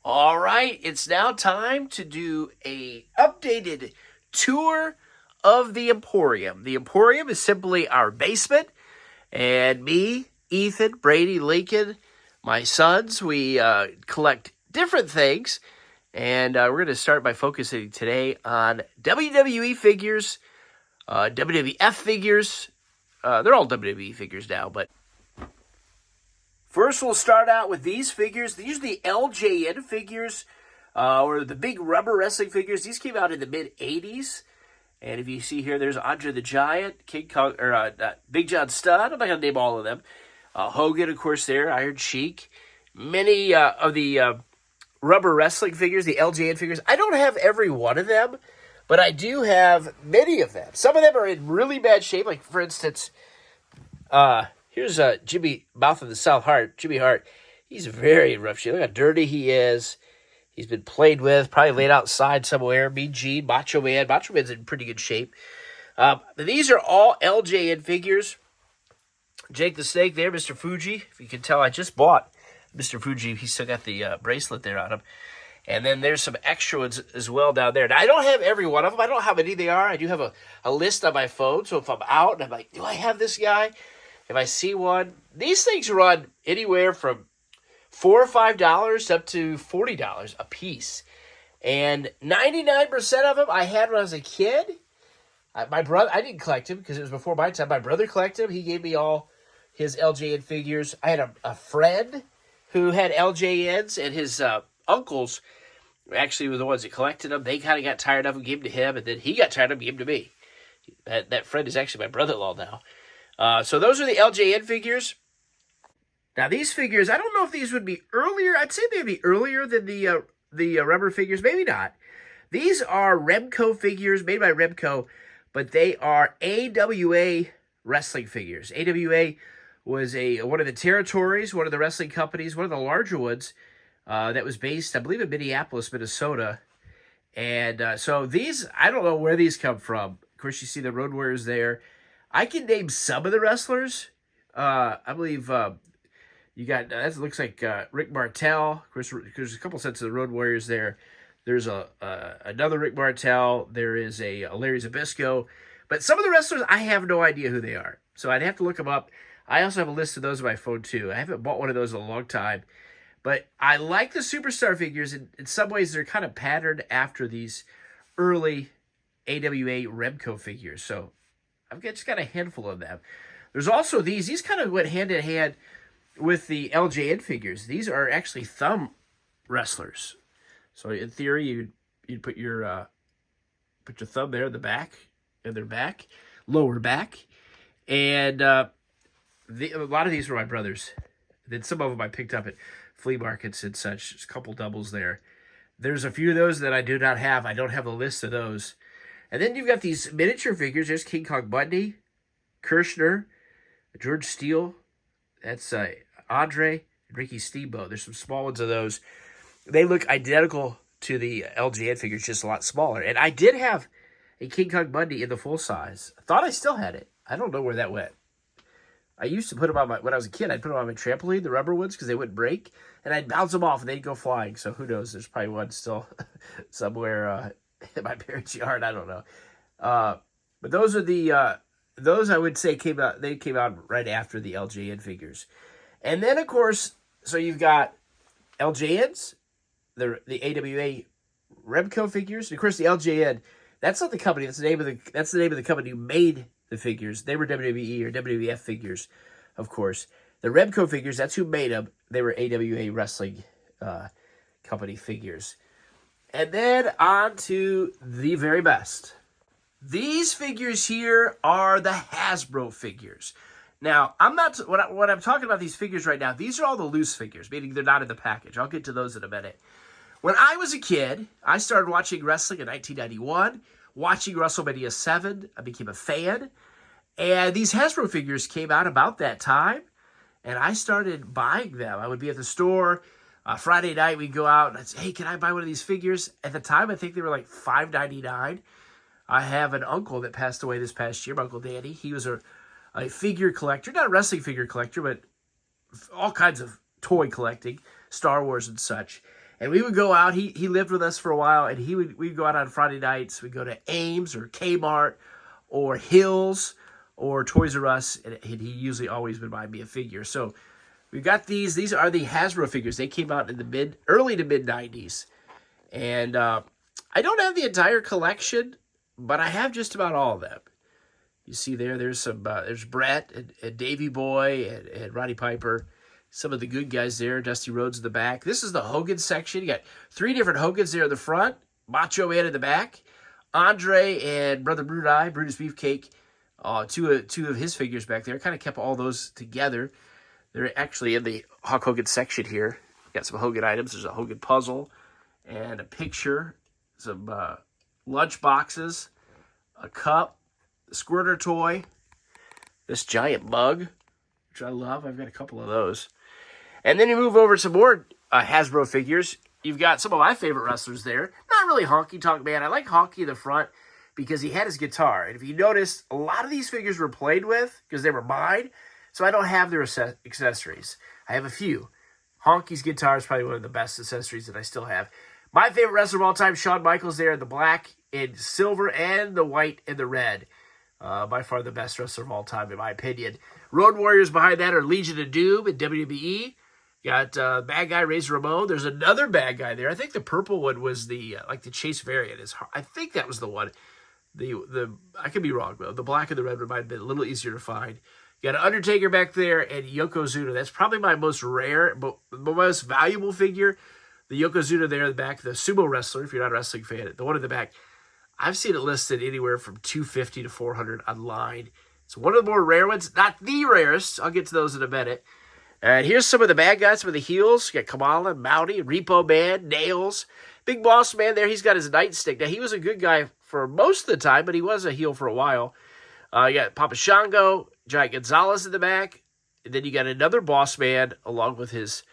All right, it's now time to do a updated tour of the Emporium. The Emporium is simply our basement, and me, Ethan, Brady, Lincoln, my sons, we collect different things, and we're going to start by focusing today on WWE figures, WWF figures. They're all WWE figures now, but first, we'll start out with these figures. These are the LJN figures, or the big rubber wrestling figures. These came out in the mid-'80s. And if you see here, there's Andre the Giant, King Kong, or Big John Studd. I'm not going to name all of them. Hogan, of course, there, Iron Sheik. Many of the rubber wrestling figures, the LJN figures. I don't have every one of them, but I do have many of them. Some of them are in really bad shape. Like, for instance, here's Jimmy, Mouth of the South Hart, Jimmy Hart. He's very in rough shape. Look how dirty he is. He's been played with, probably laid outside somewhere. Mean Gene, Macho Man. Macho Man's in pretty good shape. These are all LJN figures. Jake the Snake there, Mr. Fuji. If you can tell, I just bought Mr. Fuji. He's still got the bracelet there on him. And then there's some extra ones as well down there. Now, I don't have every one of them. I don't know how many they are. I do have a list on my phone. So if I'm out and I'm like, do I have this guy? If I see one, these things run anywhere from $4 or $5 up to $40 a piece. And 99% of them I had when I was a kid. My brother, I didn't collect them because it was before my time. My brother collected them. He gave me all his LJN figures. I had a friend who had LJNs, and his uncles actually were the ones that collected them. They kind of got tired of them, gave them to him, and then he got tired of them, gave them to me. That friend is actually my brother-in-law now. So those are the LJN figures. Now, these figures, I don't know if these would be earlier. I'd say they'd be earlier than the rubber figures. Maybe not. These are Remco figures made by Remco, but they are AWA wrestling figures. AWA was one of the territories, one of the wrestling companies, one of the larger ones that was based, I believe, in Minneapolis, Minnesota. And so these, I don't know where these come from. Of course, you see the Road Warriors there. I can name some of the wrestlers. I believe you got, that looks like Rick Martel. Of course, there's a couple sets of the Road Warriors there. There's another Rick Martel. There is a Larry Zbyszko. But some of the wrestlers, I have no idea who they are. So I'd have to look them up. I also have a list of those on my phone, too. I haven't bought one of those in a long time. But I like the Superstar figures. In some ways, they're kind of patterned after these early AWA Remco figures. So I've just got a handful of them. There's also these. These kind of went hand in hand with the LJN figures. These are actually thumb wrestlers. So in theory, you'd put your thumb there in the back, in their back, lower back. And a lot of these were my brother's. Then some of them I picked up at flea markets and such. There's a couple doubles there. There's a few of those that I do not have. I don't have a list of those. And then you've got these miniature figures. There's King Kong Bundy, Kirshner, George Steele. That's Andre and Ricky Steamboat. There's some small ones of those. They look identical to the LJN figures, just a lot smaller. And I did have a King Kong Bundy in the full size. I thought I still had it. I don't know where that went. I used to put them on when I was a kid, I'd put them on my trampoline, the rubber ones, because they wouldn't break. And I'd bounce them off and they'd go flying. So who knows? There's probably one still somewhere in my parents' yard. I don't know. But those are those I would say came out. They came out right after the LJN figures. And then, of course, so you've got LJNs, the AWA Remco figures. And of course, the LJN, that's not the company. That's the name of the company who made the figures. They were WWE or WWF figures, of course. The Remco figures, that's who made them. They were AWA Wrestling Company figures. And then on to the very best. These figures here are the Hasbro figures. Now, when I'm talking about these figures right now, these are all the loose figures, meaning they're not in the package. I'll get to those in a minute. When I was a kid, I started watching wrestling in 1991. Watching WrestleMania 7, I became a fan. And these Hasbro figures came out about that time. And I started buying them. I would be at the store. Friday night, we'd go out and I'd say, hey, can I buy one of these figures? At the time, I think they were like $5.99. I have an uncle that passed away this past year, my Uncle Danny. He was a figure collector, not a wrestling figure collector, but all kinds of toy collecting, Star Wars and such. And we would go out. He lived with us for a while, and we'd go out on Friday nights. We'd go to Ames or Kmart or Hills or Toys R Us, and he usually always would buy me a figure. So we've got these. These are the Hasbro figures. They came out in the early to mid 90s. And I don't have the entire collection, but I have just about all of them. You see there's Brett and Davey Boy and Roddy Piper. Some of the good guys there. Dusty Rhodes in the back. This is the Hogan section. You got 3 different Hogans there in the front. Macho Man in the back. Andre and Brother Brutus Beefcake. Two of his figures back there. Kind of kept all those together. They're actually in the Hulk Hogan section here. Got some Hogan items. There's a Hogan puzzle and a picture. Some lunch boxes. A cup. A squirter toy. This giant mug, which I love. I've got a couple of those. And then you move over to some more Hasbro figures. You've got some of my favorite wrestlers there. Not really Honky Tonk Man. I like Honky in the front because he had his guitar. And if you notice, a lot of these figures were played with because they were mine. So I don't have their accessories. I have a few. Honky's guitar is probably one of the best accessories that I still have. My favorite wrestler of all time, Shawn Michaels there in the black and silver and the white and the red. By far the best wrestler of all time, in my opinion. Road Warriors behind that are Legion of Doom in WWE. Got bad guy Razor Ramon. There's another bad guy there. I think the purple one was the Chase variant. I think that was the one. I could be wrong though. The black and the red one might have been a little easier to find. You got an Undertaker back there and Yokozuna. That's probably my most rare, but the most valuable figure. The Yokozuna there in the back, the sumo wrestler. If you're not a wrestling fan, the one in the back. I've seen it listed anywhere from $250 to $400 online. It's one of the more rare ones, not the rarest. I'll get to those in a minute. And here's some of the bad guys, some of the heels. You got Kamala, Mountie, Repo Man, Nails. Big Boss Man there, he's got his nightstick. Now, he was a good guy for most of the time, but he was a heel for a while. You got Papa Shango, Giant Gonzalez in the back. And then you got another Boss Man along with his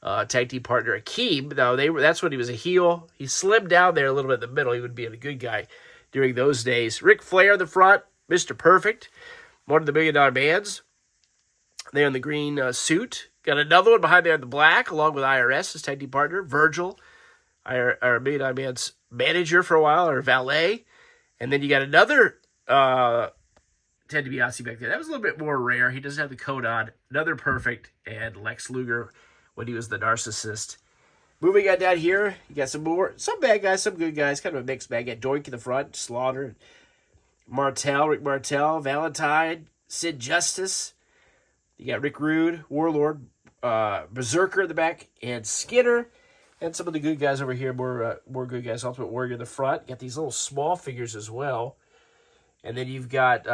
tag team partner, Akeem. Now, that's when he was a heel. He slimmed down there a little bit in the middle. He would be a good guy during those days. Ric Flair in the front, Mr. Perfect, one of the $1 Million Bands. There in the green suit. Got another one behind there in the black, along with IRS, his tag team partner. Virgil, our $1 Million Band's manager for a while, or valet. And then you got another Ted DiBiase back there. That was a little bit more rare. He doesn't have the coat on. Another Perfect, and Lex Luger when he was the narcissist. Moving on down here, you got some bad guys, some good guys, kind of a mixed bag. You got Doink in the front, Slaughter, Rick Martel, Valentine, Sid Justice. You got Rick Rude, Warlord, Berserker in the back, and Skinner. And some of the good guys over here, more good guys. Ultimate Warrior in the front. You got these little small figures as well. And then you've got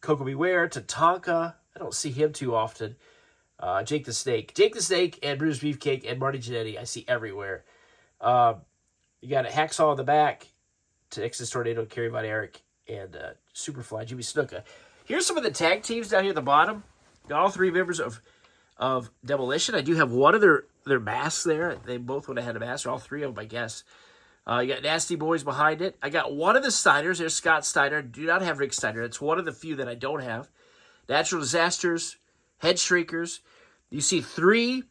Coco Beware, Tatanka. I don't see him too often. Jake the Snake. Jake the Snake and Brutus Beefcake and Marty Jannetty I see everywhere. You got a Hacksaw in the back, Texas Tornado, Kerry Von Erich, and Superfly, Jimmy Snuka. Here's some of the tag teams down here at the bottom. Got all 3 members of Demolition. I do have one of their masks there. They both would have had a mask, or all 3 of them, I guess. You got Nasty Boys behind it. I got one of the Steiners. There's Scott Steiner. Do not have Rick Steiner. It's one of the few that I don't have. Natural Disasters, Head Shrinkers. You see 3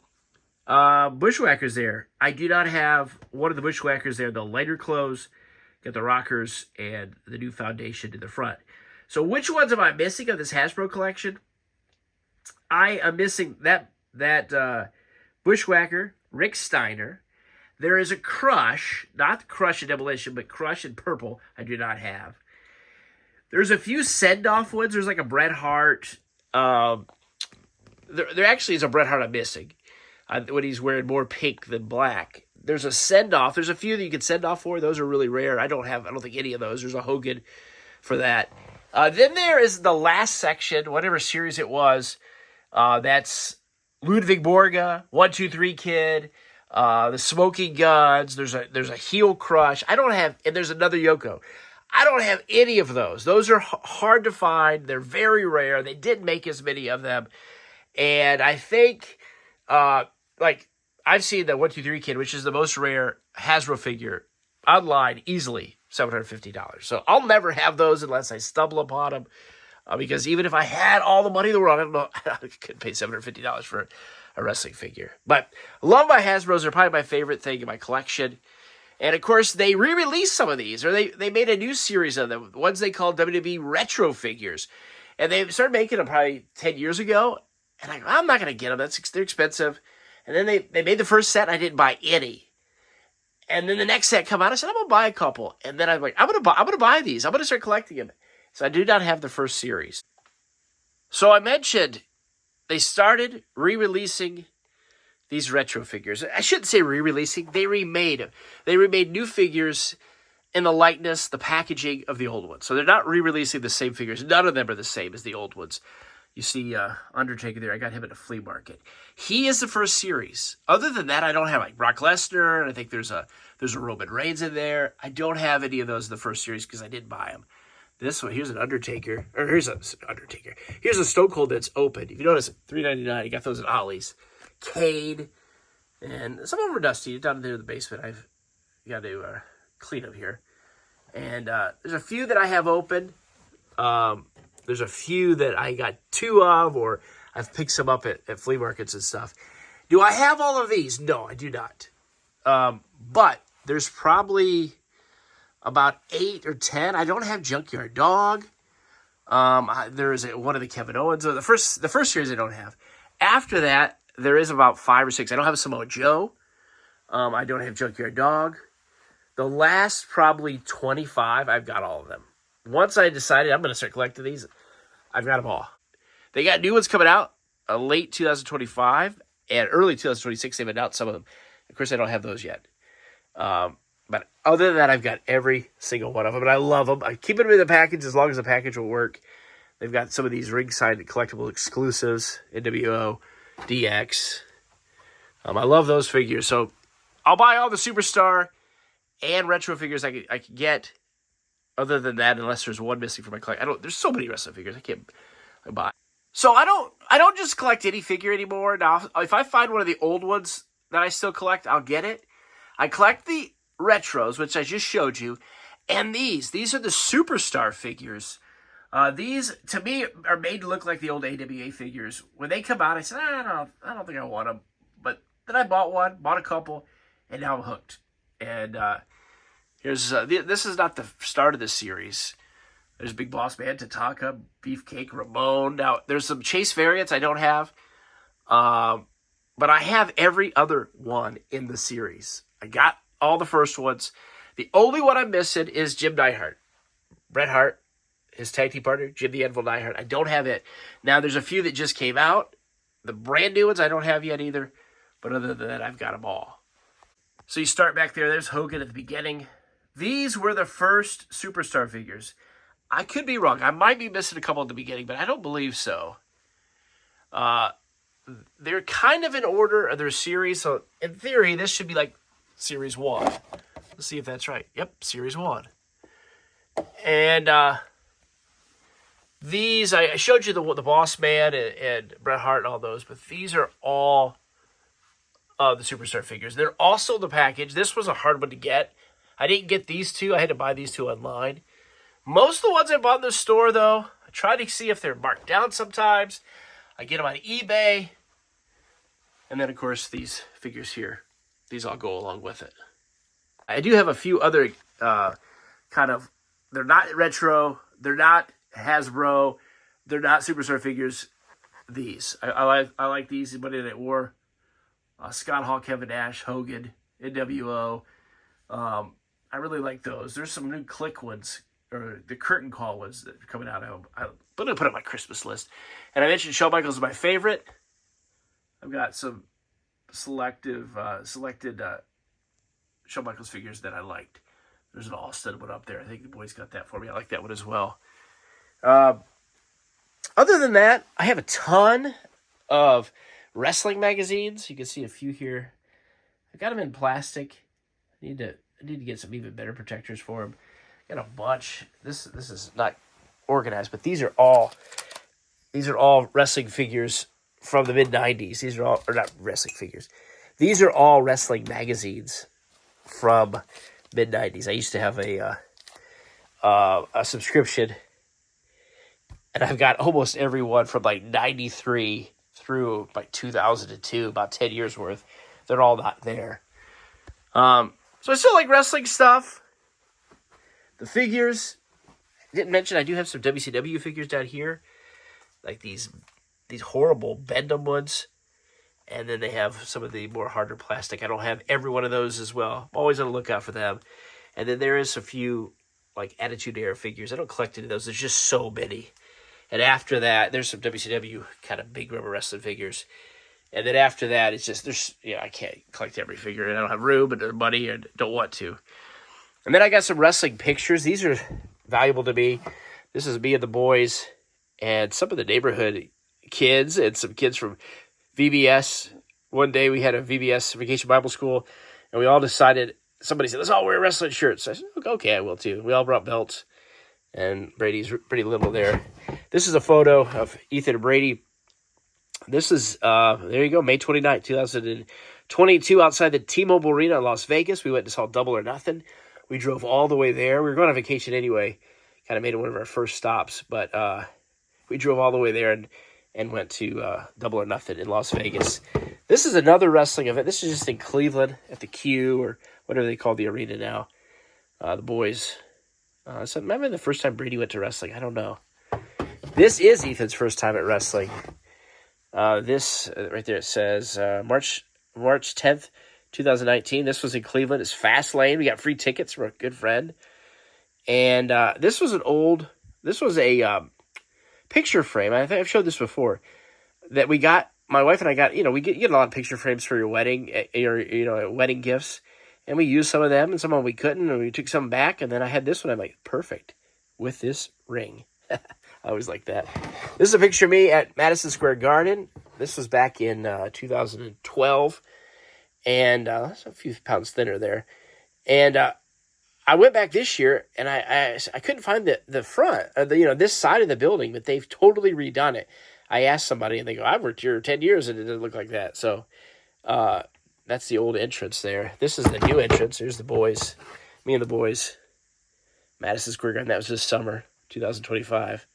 Bushwhackers there. I do not have one of the Bushwhackers there. The lighter clothes, got the Rockers, and the new Foundation in the front. So which ones am I missing of this Hasbro collection? I am missing that Bushwhacker, Rick Steiner. There is a Crush, not Crush in Demolition, but Crush in purple I do not have. There's a few send-off ones. There's like a Bret Hart. There actually is a Bret Hart I'm missing when he's wearing more pink than black. There's a send-off. There's a few that you can send off for. Those are really rare. I don't think any of those. There's a Hogan for that. Then there is the last section, whatever series it was. That's Ludwig Borga, 1-2-3 Kid, the Smoking Guns. There's a Heel Crush. I don't have, and there's another Yoko. I don't have any of those. Those are hard to find. They're very rare. They didn't make as many of them. And I think, I've seen the 1-2-3 Kid, which is the most rare Hasbro figure, online, easily $750. So I'll never have those unless I stumble upon them. Because even if I had all the money in the world, I don't know, I could pay $750 for a wrestling figure. But I love my Hasbros. They're probably my favorite thing in my collection. And, of course, they re-released some of these, or they made a new series of them, ones they called WWE Retro Figures. And they started making them probably 10 years ago. And I'm not going to get them. They're expensive. And then they made the first set, and I didn't buy any. And then the next set come out, I said, I'm going to buy a couple. And then I'm like, I'm going to buy these. I'm going to start collecting them. So I do not have the first series. So I mentioned they started re-releasing these retro figures. I shouldn't say re-releasing. They remade them. They remade new figures in the likeness, the packaging of the old ones. So they're not re-releasing the same figures. None of them are the same as the old ones. You see Undertaker there. I got him at a flea market. He is the first series. Other than that, I don't have like Brock Lesnar. And I think there's a Roman Reigns in there. I don't have any of those in the first series because I didn't buy them. This one, here's an Undertaker. Or here's a Undertaker. Here's a Stone Cold that's open. If you notice, $3.99. You got those at Ollie's. Cade. And some of them are dusty. Down there in the basement. I've got to clean them here. And there's a few that I have open. There's a few that I got two of, or I've picked some up at flea markets and stuff. Do I have all of these? No, I do not. But there's probably about 8 or 10. I don't have Junkyard Dog. There's one of the Kevin Owens. The first series I don't have. After that, there is about 5 or 6. I don't have Samoa Joe. I don't have Junkyard Dog. The last probably 25, I've got all of them. Once I decided I'm going to start collecting these, I've got them all. They got new ones coming out late 2025 and early 2026. They've announced some of them. Of course, I don't have those yet. But other than that, I've got every single one of them, and I love them. I keep them in the package as long as the package will work. They've got some of these ringside collectible exclusives, NWO, DX. I love those figures. So I'll buy all the Superstar and retro figures I can get. Other than that, unless there's one missing from my collection, there's so many wrestling figures I can't buy. So I don't just collect any figure anymore. Now, if I find one of the old ones that I still collect, I'll get it. I collect the retros, which I just showed you, and these are the Superstar figures. These to me are made to look like the old AWA figures. When they come out, I said, I don't think I want them. But then I bought a couple, and now I'm hooked. And here's this is not the start of this series. There's Big Boss Man, Tatanka, Beefcake, Ramon. Now, there's some Chase variants I don't have. But I have every other one in the series. I got all the first ones. The only one I'm missing is Jim Neidhart. Bret Hart, his tag team partner, Jim the Anvil Neidhart. I don't have it. Now, there's a few that just came out. The brand new ones I don't have yet either. But other than that, I've got them all. So you start back there. There's Hogan at the beginning. These were the first Superstar figures. I could be wrong. I might be missing a couple at the beginning, but I don't believe so. They're kind of in order of their series. So in theory, this should be like Series 1. Let's see if that's right. Yep, Series 1. And these, I showed you the Boss Man and Bret Hart and all those, but these are all the Superstar figures. They're also the package. This was a hard one to get. I didn't get these two. I had to buy these two online. Most of the ones I bought in the store, though, I try to see if they're marked down sometimes. I get them on eBay. And then, of course, these figures here. These all go along with it. I do have a few other they're not retro, they're not Hasbro, they're not Superstar figures. These. I like these, anybody that wore Scott Hall, Kevin Nash, Hogan, NWO. I really like those. There's some new Click ones, or the curtain call ones that are coming out. I'm going to put on my Christmas list. And I mentioned Shawn Michaels is my favorite. I've got some selected Shawn Michaels figures that I liked. There's an all-stud one up there. I think the boys got that for me. I like that one as well. Other than that, I have a ton of wrestling magazines. You can see a few here. I got them in plastic. I need to get some even better protectors for them. Got a bunch. This is not organized, but these are all wrestling figures from the mid-90s. These are all, or not wrestling figures. These are all wrestling magazines from mid-90s. I used to have a subscription, and I've got almost every one from like 93 through like 2002, about 10 years worth. They're all not there. So I still like wrestling stuff. The figures. I didn't mention I do have some WCW figures down here. Like these horrible Bendham ones. And then they have some of the more harder plastic. I don't have every one of those as well. I'm always on the lookout for them. And then there is a few like Attitude Era figures. I don't collect any of those. There's just so many. And after that, there's some WCW kind of big rubber wrestling figures. And then after that, it's just, I can't collect every figure. And I don't have room and money and don't want to. And then I got some wrestling pictures. These are valuable to me. This is me and the boys and some of the neighborhood kids and some kids from VBS. One day we had a VBS, Vacation Bible School, and we all decided, somebody said, let's all wear wrestling shirts. So I said, okay, I will too. We all brought belts, and Brady's pretty little there. This is a photo of Ethan and Brady. This is, there you go, May 29th, 2022, outside the T-Mobile Arena in Las Vegas. We went and saw Double or Nothing. We drove all the way there. We were going on vacation anyway. Kind of made it one of our first stops, but we drove all the way there and went to Double or Nothing in Las Vegas. This is another wrestling event. This is just in Cleveland at the Q, or whatever they call the arena now. The boys. So it might have been the first time Brady went to wrestling. I don't know. This is Ethan's first time at wrestling. This, right there, it says March 10th, 2019. This was in Cleveland. It's Fast Lane. We got free tickets from a good friend. And this was a picture frame. I think I've showed this before. That we got, my wife and I got, we get a lot of picture frames for your wedding, wedding gifts. And we used some of them, and some of them we couldn't, and we took some back. And then I had this one. I'm like, perfect with this ring. I always like that. This is a picture of me at Madison Square Garden. This was back in 2012. And that's a few pounds thinner there. And I went back this year, and I couldn't find the front, this side of the building, but they've totally redone it. I asked somebody, and they go, I've worked here 10 years, and it doesn't look like that. So that's the old entrance there. This is the new entrance. Here's the boys, me and the boys. Madison Square Garden. That was this summer, 2025.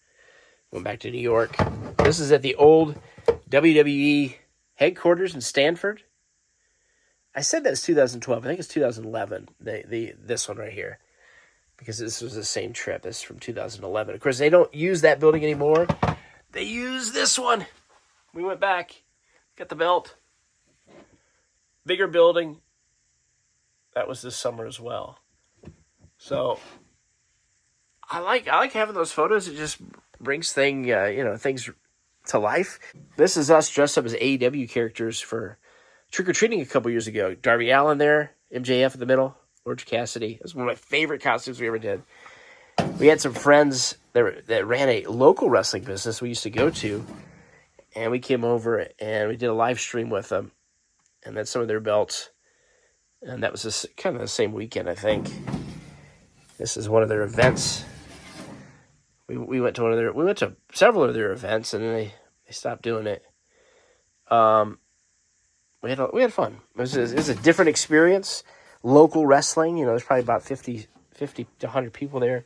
Went back to New York. This is at the old WWE headquarters in Stanford. I said that's 2012. I think it's 2011, this one right here. Because this was the same trip. This is from 2011. Of course, they don't use that building anymore. They use this one. We went back. Got the belt. Bigger building. That was this summer as well. So, I like having those photos. It just brings things to life. This is us dressed up as AEW characters for trick-or-treating a couple years ago. Darby Allin there, MJF in the middle, Orange Cassidy. It was one of my favorite costumes we ever did. We had some friends that ran a local wrestling business we used to go to, and we came over and we did a live stream with them, and then some of their belts, and that was kind of the same weekend, I think. This is one of their events. We went to several of their events, and then they stopped doing it. We had fun. It was a different experience. Local wrestling, there's probably about 50 to 100 people there.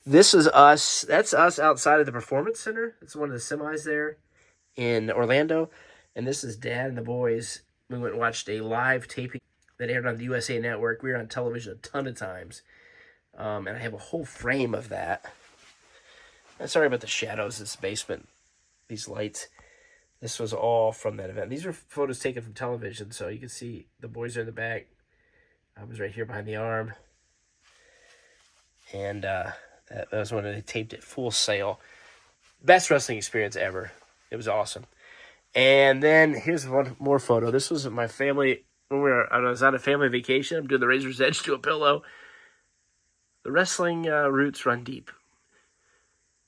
This is us. That's us outside of the Performance Center. It's one of the semis there in Orlando. And this is Dad and the boys. We went and watched a live taping that aired on the USA Network. We were on television a ton of times. And I have a whole frame of that. I'm sorry about the shadows in this basement. These lights. This was all from that event. These were photos taken from television, so you can see the boys are in the back. I was right here behind the arm. And that was when they taped it Full Sail. Best wrestling experience ever. It was awesome. And then here's one more photo. This was my family when I was on a family vacation. I'm doing the Razor's Edge to a pillow. The wrestling roots run deep.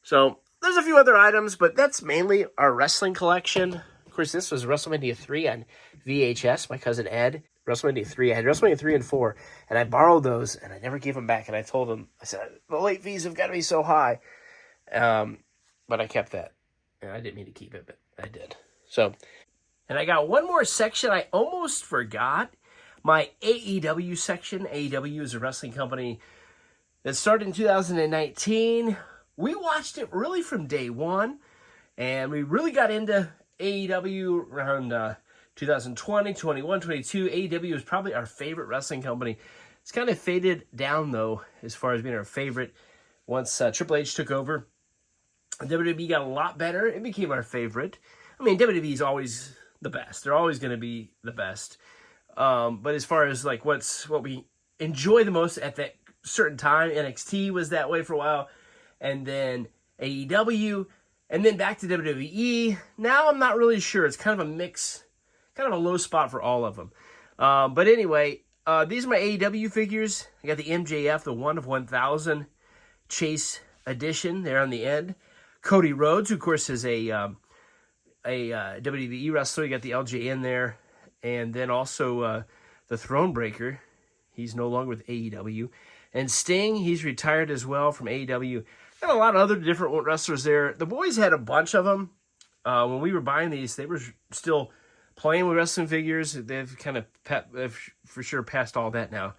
So there's a few other items, but that's mainly our wrestling collection. Of course, this was WrestleMania 3 on VHS. My cousin Ed, WrestleMania 3. I had WrestleMania 3 and 4, and I borrowed those, and I never gave them back. And I told him, I said, the late fees have got to be so high. But I kept that. And I didn't mean to keep it, but I did. So, and I got one more section I almost forgot. My AEW section. AEW is a wrestling company that started in 2019. We watched it really from day one, and we really got into AEW around 2020, 21, 22. AEW was probably our favorite wrestling company. It's kind of faded down, though, as far as being our favorite. Once Triple H took over, WWE got a lot better. It became our favorite. I mean, WWE is always the best. They're always going to be the best. But as far as like what we enjoy the most at that certain time, NXT was that way for a while, and then AEW, and then back to WWE. Now I'm not really sure. It's kind of a mix, kind of a low spot for all of them. But anyway, these are my AEW figures. I got the MJF, the 1 of 1,000 Chase edition there on the end. Cody Rhodes, who of course is a WWE wrestler. You got the LJN there. And then also the Thronebreaker. He's no longer with AEW. And Sting, he's retired as well from AEW. Got a lot of other different wrestlers there. The boys had a bunch of them. When we were buying these, they were still playing with wrestling figures. They've kind of for sure passed all that now.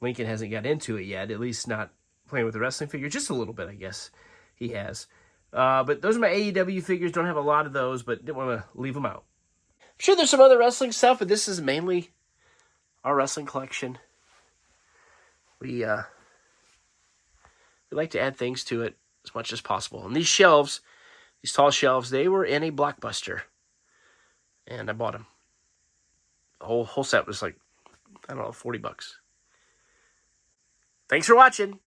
Lincoln hasn't got into it yet, at least not playing with the wrestling figure. Just a little bit, I guess he has. But those are my AEW figures. Don't have a lot of those, but didn't want to leave them out. I'm sure there's some other wrestling stuff, but this is mainly our wrestling collection. We like to add things to it as much as possible. And these shelves, these tall shelves, they were in a Blockbuster. And I bought them. The whole set was like, I don't know, $40. Thanks for watching.